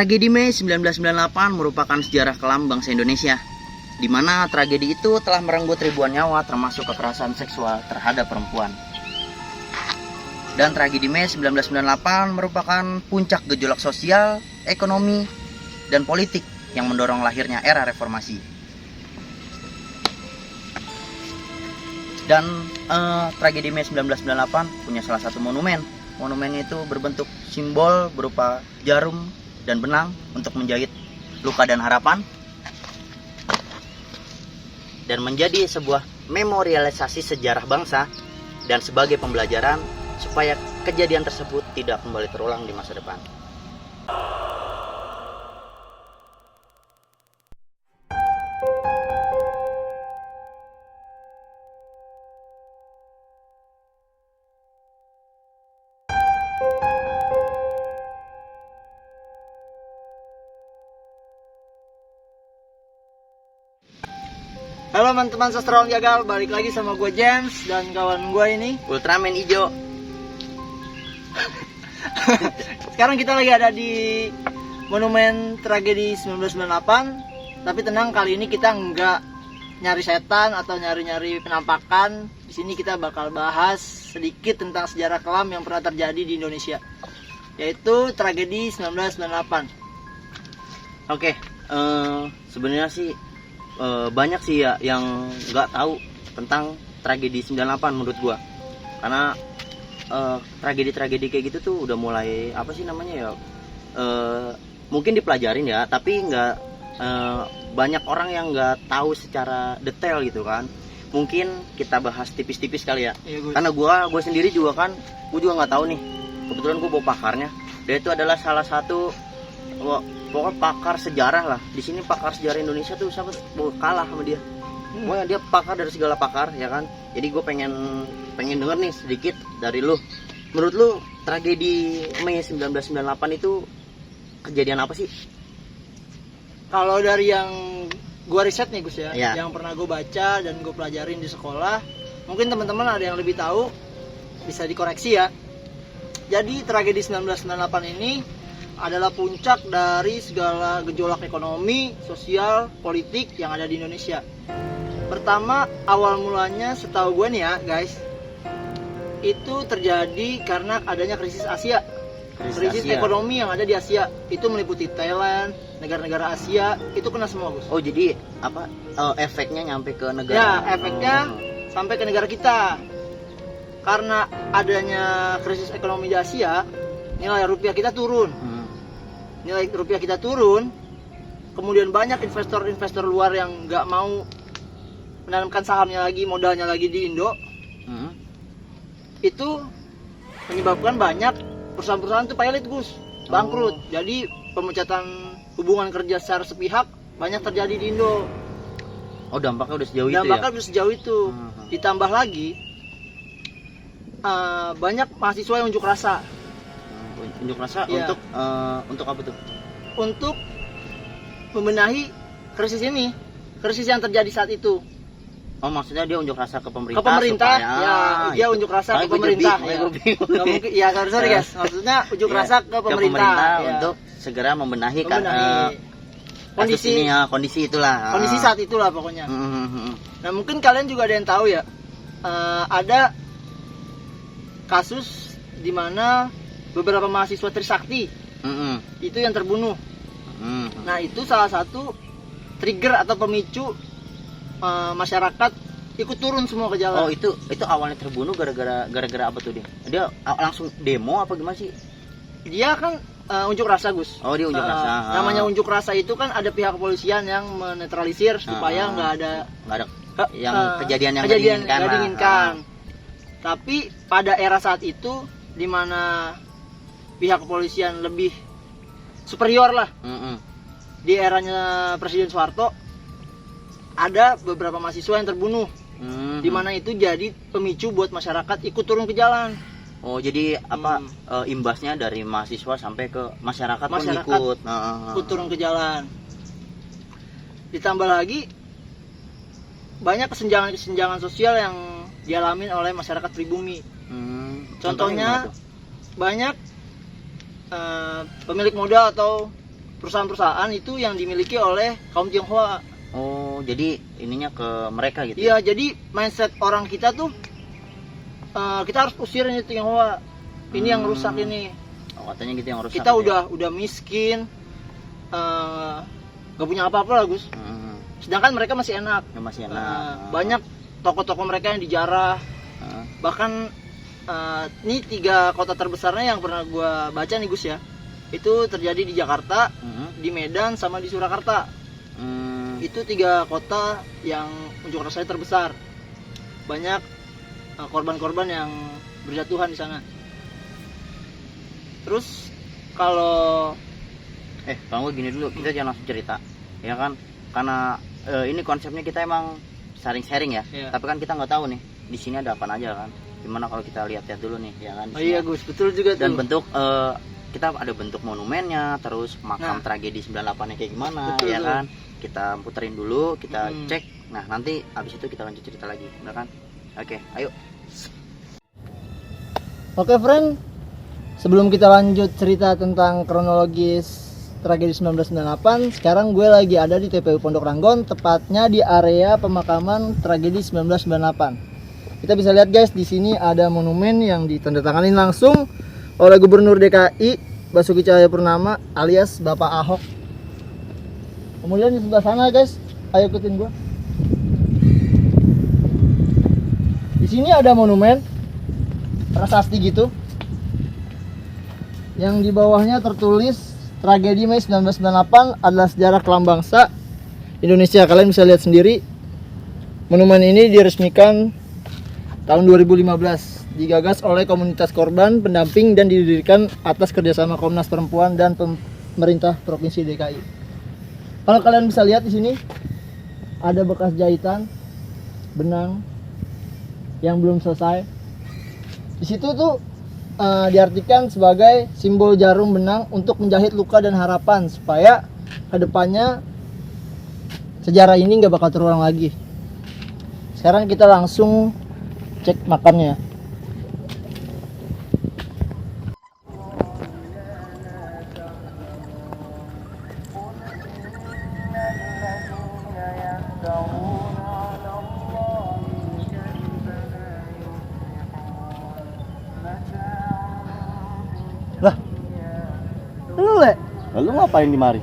Tragedi Mei 1998 merupakan sejarah kelam bangsa Indonesia, di mana tragedi itu telah merenggut ribuan nyawa termasuk kekerasan seksual terhadap perempuan. Dan tragedi Mei 1998 merupakan puncak gejolak sosial, ekonomi, dan politik yang mendorong lahirnya era reformasi. Dan tragedi Mei 1998 punya salah satu monumen. Monumennya itu berbentuk simbol berupa jarum dan benang untuk menjahit luka dan harapan, dan menjadi sebuah memorialisasi sejarah bangsa dan sebagai pembelajaran supaya kejadian tersebut tidak kembali terulang di masa depan. Halo teman-teman sastrawan gagal, balik lagi sama gue James dan kawan gue ini Ultraman Ijo. Sekarang kita lagi ada di monumen tragedi 1998. Tapi tenang, kali ini kita nggak nyari setan atau nyari-nyari penampakan. Di sini kita bakal bahas sedikit tentang sejarah kelam yang pernah terjadi di Indonesia, yaitu tragedi 1998. Oke, sebenarnya sih banyak sih ya yang nggak tahu tentang tragedi 98 menurut gua, karena tragedi-tragedi kayak gitu tuh udah mulai apa sih namanya ya, mungkin dipelajarin ya, tapi nggak banyak orang yang nggak tahu secara detail gitu kan. Mungkin kita bahas tipis-tipis kali ya, karena gue sendiri juga kan, gue juga nggak tahu nih. Kebetulan gue bawa pakarnya, dia itu adalah salah satu pokoknya pakar sejarah lah. Di sini pakar sejarah Indonesia tuh siapa kalah sama dia. Pokoknya dia pakar dari segala pakar ya kan. Jadi gue pengen denger nih sedikit dari lu. Menurut lu tragedi Mei 1998 itu kejadian apa sih? Kalau dari yang gue riset nih Gus ya, Ya, yang pernah gue baca dan gue pelajarin di sekolah, mungkin teman-teman ada yang lebih tahu, bisa dikoreksi ya. Jadi tragedi 1998 ini adalah puncak dari segala gejolak ekonomi, sosial, politik yang ada di Indonesia. Pertama, awal mulanya setahu gue nih ya guys, itu terjadi karena adanya krisis Asia. Krisis ekonomi yang ada di Asia itu meliputi Thailand, negara-negara Asia itu kena semua Gus. Oh jadi apa, efeknya nyampe ke negara? Ya, efeknya sampai ke negara kita. Karena adanya krisis ekonomi di Asia, nilai rupiah kita turun. Nilai rupiah kita turun, kemudian banyak investor-investor luar yang nggak mau menanamkan sahamnya lagi, modalnya lagi di Indo. Itu menyebabkan banyak perusahaan-perusahaan itu pilot Gus, bangkrut. Jadi pemecatan hubungan kerja secara sepihak banyak terjadi di Indo. Oh, dampaknya udah sejauh itu ya? Dampaknya udah sejauh itu. Ditambah lagi banyak mahasiswa yang unjuk rasa. Unjuk rasa ya. Untuk apa tuh? Untuk membenahi krisis ini, krisis yang terjadi saat itu. Oh, maksudnya dia unjuk rasa ke pemerintah? Ke pemerintah, supaya, ya, dia unjuk rasa ke pemerintah. Nggak mungkin, ya sorry guys, maksudnya unjuk rasa ke pemerintah ya. Untuk segera membenahi kondisi itulah. Kondisi saat itulah pokoknya. Nah mungkin kalian juga ada yang tahu ya, ada kasus di mana beberapa mahasiswa Trisakti itu yang terbunuh. Nah itu salah satu trigger atau pemicu masyarakat ikut turun semua ke jalan. Oh itu awalnya terbunuh gara-gara apa tuh dia? Dia langsung demo apa gimana sih? Dia kan unjuk rasa Gus. Oh dia unjuk rasa. Namanya unjuk rasa itu kan ada pihak kepolisian yang menetralisir supaya nggak ada yang kejadian yang nggak diinginkan. Tapi pada era saat itu di mana pihak kepolisian lebih superior lah. Di eranya Presiden Soeharto ada beberapa mahasiswa yang terbunuh. Di mana itu jadi pemicu buat masyarakat ikut turun ke jalan. Oh jadi apa, imbasnya dari mahasiswa sampai ke masyarakat pun ikut turun ke jalan. Ditambah lagi banyak kesenjangan sosial yang dialami oleh masyarakat pribumi. Contohnya banyak pemilik modal atau perusahaan-perusahaan itu yang dimiliki oleh kaum Tionghoa. Oh, jadi ininya ke mereka gitu. Iya, jadi mindset orang kita tuh kita harus usir ini Tionghoa. Ini yang rusak ini. Oh, katanya gitu yang rusak. Kita gitu ya? udah miskin, gak punya apa-apa lah Gus. Sedangkan mereka masih enak. Ya, masih enak. Banyak toko-toko mereka yang dijarah. Bahkan ini 3 kota terbesarnya yang pernah gua baca nih Gus ya. Itu terjadi di Jakarta, di Medan, sama di Surakarta. Itu 3 kota yang unjuk rasanya terbesar. Banyak korban-korban yang berjatuhan di sana. Terus kalau kalau gini dulu, kita jangan langsung cerita, ya kan? Karena ini konsepnya kita emang sharing-sharing ya. Iya. Tapi kan kita nggak tahu nih di sini ada apa aja kan. Gimana kalau kita lihat-lihat dulu nih, ya kan? Oh iya Gus, betul juga tuh. Dan bentuk kita ada bentuk monumennya, terus makam tragedi 98-nya kayak gimana, betul, ya tuh. kan? Kita puterin dulu, kita cek. Nah, nanti abis itu kita lanjut cerita lagi, bener kan? Oke, ayo. Oke friend, sebelum kita lanjut cerita tentang kronologis tragedi 1998, sekarang gue lagi ada di TPU Pondok Ranggon, tepatnya di area pemakaman tragedi 1998. Kita bisa lihat guys, di sini ada monumen yang ditandatangani langsung oleh Gubernur DKI Basuki Cahayapurnama alias Bapak Ahok. Kemudian di sebelah sana guys, ayo ikutin gue. Di sini ada monumen prasasti gitu, yang di bawahnya tertulis tragedi Mei 1998 adalah sejarah kelam bangsa Indonesia. Kalian bisa lihat sendiri. Monumen ini diresmikan tahun 2015, digagas oleh komunitas korban, pendamping, dan didirikan atas kerjasama Komnas Perempuan dan pemerintah Provinsi DKI. Kalau kalian bisa lihat di sini ada bekas jahitan benang yang belum selesai. Di situ tuh diartikan sebagai simbol jarum benang untuk menjahit luka dan harapan supaya kedepannya sejarah ini nggak bakal terulang lagi. Sekarang kita langsung cek makamnya. Lah, lu Le, Lalu ngapain di mari?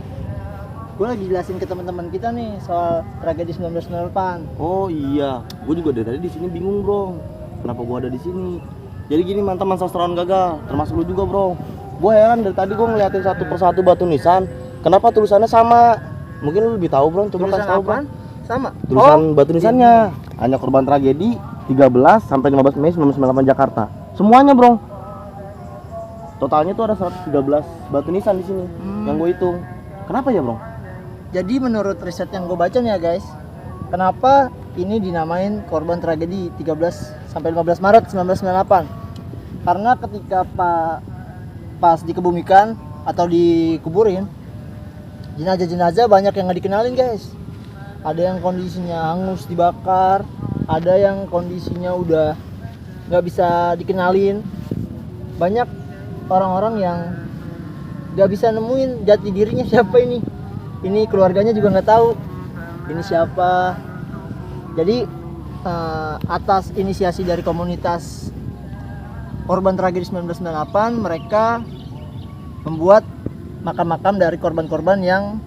gue lagi jelasin ke teman-teman kita nih soal tragedi 1998. Oh iya, gue juga dari tadi di sini bingung bro, kenapa gue ada di sini. Jadi gini teman sastrawan gagal, termasuk lu juga bro. Gue heran dari tadi gue ngeliatin satu persatu batu nisan, kenapa tulisannya sama? Mungkin lu lebih tahu bro, coba Tulisan kasih tahu bro. apaan? Sama. Tulisan batu nisannya, hanya korban tragedi 13 sampai 15 Mei 1998 Jakarta. Semuanya bro. Totalnya tuh ada 113 batu nisan di sini yang gue hitung. Kenapa ya bro? Jadi menurut riset yang gue baca nih ya guys, kenapa ini dinamain korban tragedi 13 sampai 15 Maret 1998? Karena ketika pas dikebumikan atau dikuburin, jenazah-jenazah banyak yang nggak dikenalin guys. Ada yang kondisinya hangus dibakar, ada yang kondisinya udah nggak bisa dikenalin. Banyak orang-orang yang nggak bisa nemuin jati dirinya siapa ini. Ini keluarganya juga nggak tahu ini siapa. Jadi atas inisiasi dari komunitas korban tragedi 1998, mereka membuat makam-makam dari korban-korban yang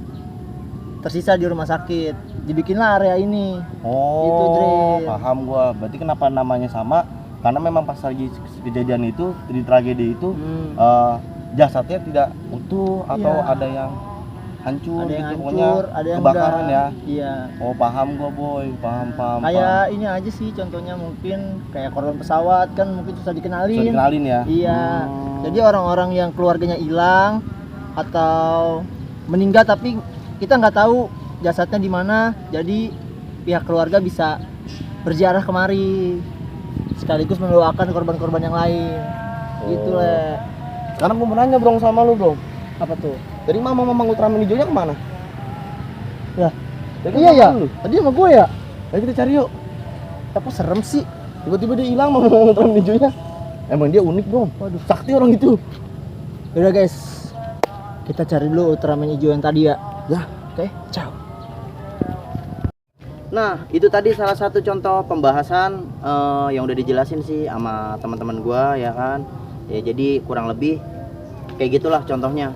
tersisa di rumah sakit. Dibikinlah area ini. Oh, Gitu, Dre. paham gua. Berarti kenapa namanya sama? Karena memang pas lagi kejadian itu, di tragedi itu, jasadnya tidak utuh atau Iya. ada yang hancur, Ada yang gitu, hancur, ada yang kebakaran udah, ya. Iya. Oh, paham gua boy, paham. Kayak ini aja sih contohnya, mungkin kayak korban pesawat kan mungkin susah dikenalin. Bisa dikenalin ya. Iya. Jadi orang-orang yang keluarganya hilang atau meninggal tapi kita nggak tahu jasadnya di mana. Jadi pihak keluarga bisa berziarah kemari sekaligus mendoakan korban-korban yang lain. Gitu Le. Sekarang gua mau nanya bro sama lu bro. Apa tuh? Jadi mama Ultraman hijaunya kemana? Ya. Jadi Iya ya. lu. Tadi sama gue ya. Ayo kita cari yuk. Apa serem sih? Tiba-tiba dia hilang mama Ultraman hijaunya. Emang dia unik bro. Waduh. Sakti orang itu. Yaudah guys, Kita cari dulu Ultraman hijau yang tadi ya. Ya. Oke, ciao. Nah, itu tadi salah satu contoh pembahasan yang udah dijelasin sih sama teman-teman gua ya kan. Ya jadi kurang lebih kayak gitulah contohnya.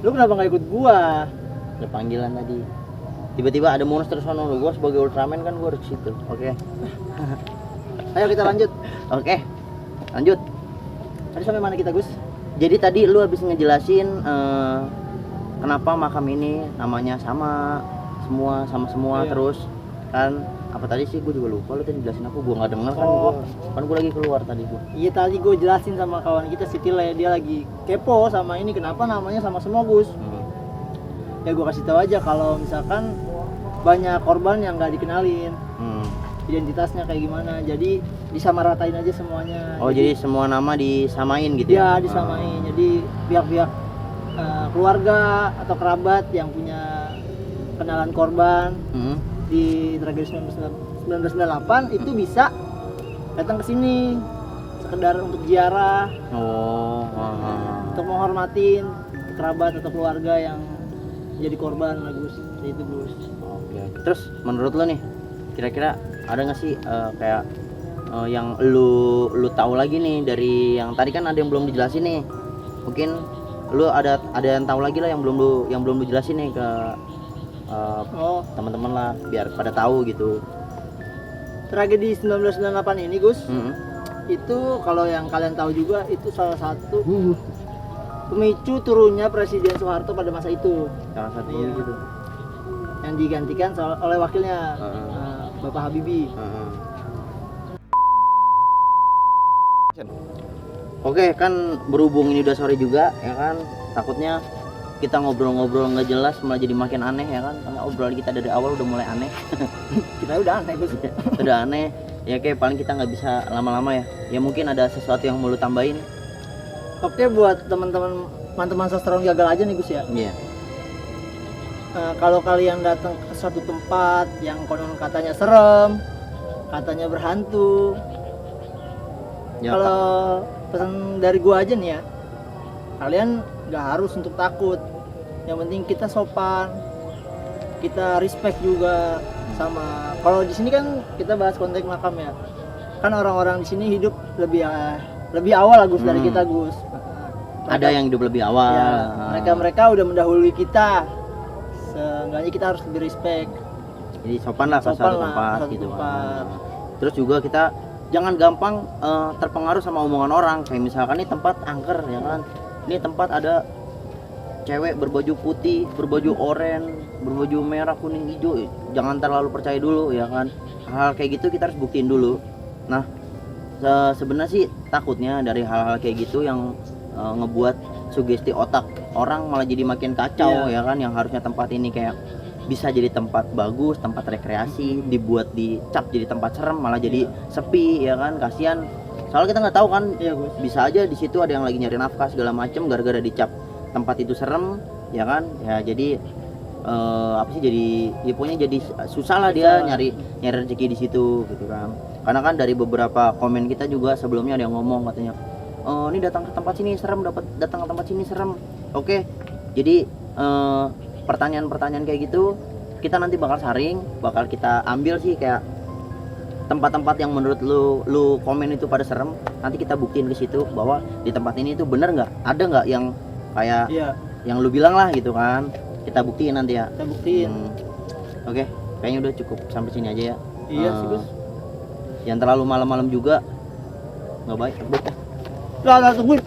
Lu kenapa nggak ikut gua? Ada panggilan tadi. Tiba-tiba ada monster sono, gua sebagai Ultraman kan gua harus ke situ. Oke. Ayo kita lanjut. Oke. Lanjut. Tadi sampai mana kita, Gus? Jadi tadi lu habis ngejelasin kenapa makam ini namanya sama semua Iya. terus kan apa tadi sih gue juga lupa lu tadi jelasin apa gue nggak denger kan Oh. gue lagi keluar tadi gue. Iya tadi gue jelasin sama kawan kita si Tile, dia lagi kepo sama ini kenapa namanya sama semua Gus. Ya gue kasih tahu aja kalau misalkan banyak korban yang nggak dikenalin identitasnya kayak gimana, jadi disamaratain aja semuanya. Oh jadi semua nama disamain gitu ya? Ya disamain, jadi pihak-pihak keluarga atau kerabat yang punya kenalan korban di tragedi 1998 itu bisa datang ke sini sekedar untuk ziarah, untuk menghormatin kerabat atau keluarga yang jadi korban lah Gus. Itu Gus. Oke. Terus menurut lo nih kira-kira ada nggak sih kayak yang lu tahu lagi nih dari yang tadi kan ada yang belum dijelasin nih, mungkin lu ada yang tahu lagi lah yang belum lu jelasin nih ke teman-teman lah biar pada tahu gitu. Tragedi 1998 ini Gus, Mm-hmm. itu kalau yang kalian tahu juga itu salah satu pemicu turunnya Presiden Soeharto pada masa itu, Salah satu Iya. gitu. yang digantikan oleh wakilnya Bapak Habibie. Oke kan berhubung ini udah sore juga ya kan, takutnya kita ngobrol-ngobrol nggak jelas malah jadi makin aneh ya kan, karena obrolan kita dari awal udah mulai aneh. Kita udah aneh Gus. Udah aneh ya, kayak paling kita nggak bisa lama-lama ya. Ya mungkin ada sesuatu yang mau lu tambahin. Oke, buat teman-teman sastrawan gagal aja nih Gus ya. Iya. Kalau kalian datang ke suatu tempat yang konon katanya serem, katanya berhantu, Ya, kalau pesan dari gua aja nih ya, kalian nggak harus untuk takut. Yang penting kita sopan, kita respect juga sama. Kalau di sini kan kita bahas konteks makam ya, kan orang-orang di sini hidup lebih awal Gus dari kita Gus. ada yang hidup lebih awal. Ya, mereka udah mendahului kita. Seenggaknya kita harus lebih respect. Jadi sopan lah ke Sopan suatu lah, tempat suatu gitu. tempat. Terus juga kita jangan gampang terpengaruh sama omongan orang. Kayak misalkan ini tempat angker ya kan, ini tempat ada cewek berbaju putih, berbaju oranye, berbaju merah, kuning, hijau. Jangan terlalu percaya dulu ya kan. Hal kayak gitu kita harus buktiin dulu. Nah sebenarnya sih takutnya dari hal-hal kayak gitu yang ngebuat sugesti otak orang malah jadi makin kacau ya kan, yang harusnya tempat ini kayak bisa jadi tempat bagus, tempat rekreasi, dibuat dicap jadi tempat serem malah jadi sepi ya kan, kasihan. Soalnya kita nggak tahu kan, bisa aja di situ ada yang lagi nyari nafkah segala macem gara-gara dicap tempat itu serem ya kan. Ya jadi apa sih, jadi ya pokoknya jadi susah lah dia nyari rezeki di situ gitu kan. Karena kan dari beberapa komen kita juga sebelumnya ada yang ngomong katanya, ini datang ke tempat sini serem, datang ke tempat sini serem. Oke, jadi pertanyaan-pertanyaan kayak gitu kita nanti bakal saring, bakal kita ambil sih kayak tempat-tempat yang menurut lu komen itu pada serem, nanti kita buktiin ke situ bahwa di tempat ini itu bener nggak, ada nggak yang kayak yang lu bilang lah gitu kan. Kita buktiin nanti ya. Kita buktiin. Oke, kayaknya udah cukup sampai sini aja ya. Iya sih Gus. Yang terlalu malam-malam juga nggak baik. Lah tungguin.